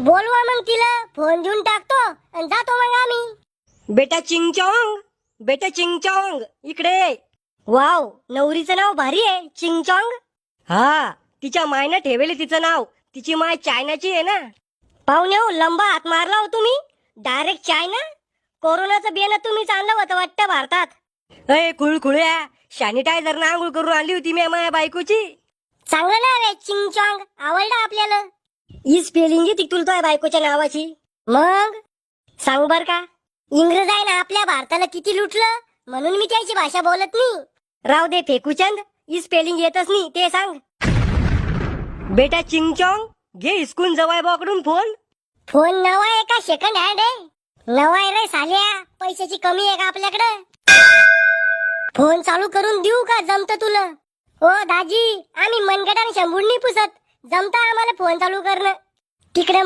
बोलवा मग तिला, फोन देऊन टाकतो आणि जातो मग आम्ही. बेटा चिंगचॉंग, बेटा चिंगचॉंग इकडे ये. वाव, नवरीचं नाव भारी आहे, चिंगचॉंग. हा, तिच्या मायनं ठेवले तिचं नाव. तिची माय चायनाची आहे ना. पाहुणे हो, लंबा हात मारला हो तुम्ही. Direct China. कोरोनाचं बियाणं तुम्हीच आणलं होतं वाटतं भारतात. अय खुळखुळ्या, सॅनिटायझर ना आंघोळ करून आणली होती मी माझ्या बायकोची. चांगलं नाव आहे चिंगचॉंग, आवडलं आपल्याला. ही स्पेलिंग येते तुला बायकोच्या नावाची. मग सांग बर का, इंग्रज आहे ना आपल्या भारताला किती लुटलं, म्हणून मी त्याची भाषा बोलत नाही. राव दे फेकूचंद, ही स्पेलिंग येतच नाही ते सांग. बेटा चिंगचॉंग, घे हिसकून जवाय बाकडून फोन. फोन नवा आहे का सेकंड हँड आहे? नवा आहे रे साल्या, पैशाची कमी आहे का आपल्याकडे? फोन चालू करून देऊ का, जमत तुला? हो दाजी, आम्ही मनगट आणि शंभूड नाही पुसत, जमता आम्हाला फोन चालू करणं. तिकडे